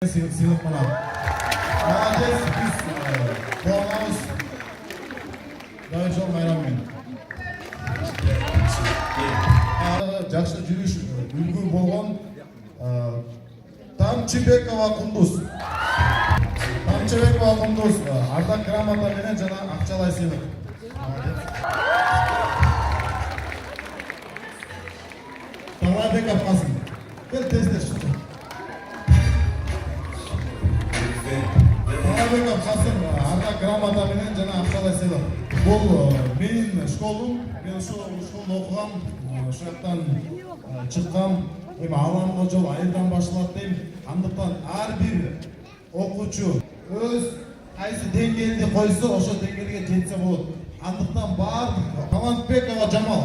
сыйлық мына. Молодец, біз қуанамыз. Дайыржан Майраммен. Жақсы жүріш үлгі болған Тамчыбекова Құндыз. Тамчыбекова Құндыз ардақ грамота менен жана акчалай сыйлық. Талайбеков Қасым. Кел тезде шықты. Талайбеков Қасым ардақ грамота менен жана акчалай сыйлық. Бұл менің школым, мен школда оқыған, шаяқтан шыққам, алаңғы жол айылдан башылады дейм. Андықтан әрбір оқучу өз қайсы деңгейінде қойса, ошо деңгейге жетсе болады. Андықтан бардық Талантбекова Жамал.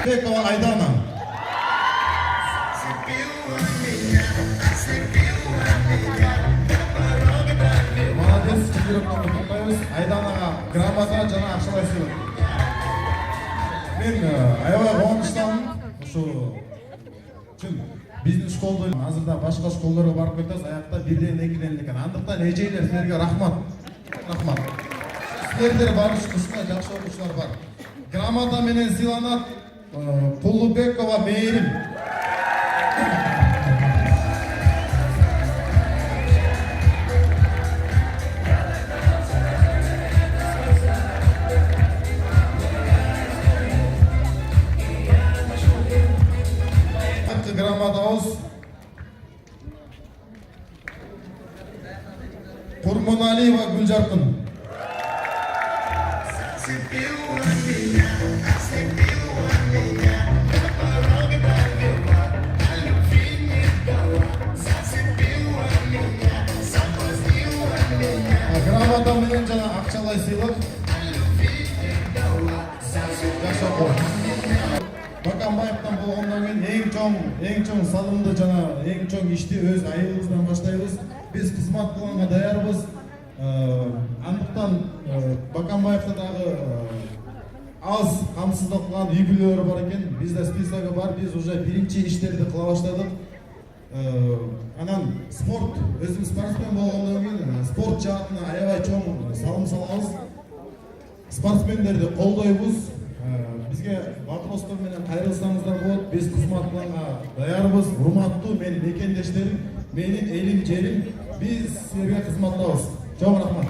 Бекова Айдана. Молодец, четверокнопты тоқтаймыз. Айданаға грамота жана акчалай сыйлық. Мен аябай қуаныштамын. Ошо биздин школда азырда башка школдорго барып кетебиз, аякта бирден экиден экен. Андыктан эжейлер силерге рахмат. Рахмат. Силердер барышыңызга жакшы окуучулар бар. Грамота менен сыйланат Кулубекова Мейрим. Грамотабыз Курманалиева Гүлжаркын. Грамота менен жана акчалай сыйлык. Баканбаевтан болгондон кийин эң чоң салымды жана эң чоң ишти өз айылыбыздан баштайбыз. Биз кызмат кылганга даярбыз. Андыктан Баканбаевда дагы аз камсыздык кылган үй бүлөлөр бар экен. Бизде списогу бар. Биз уже биринчи иштерди кыла баштадык. Анан спорт, өзүм спортсмен болгондон кийин спорт жаатына аябай чоң салым салабыз. Спортсмендерди колдойбуз. Бизге вопростор менен кайрылсаңыздар болот. Биз кызмат кылганга даярбыз. Урматтуу менин мекендештерим, менин элим жерим, биз силерге кызматтабыз. Чоң рахмат.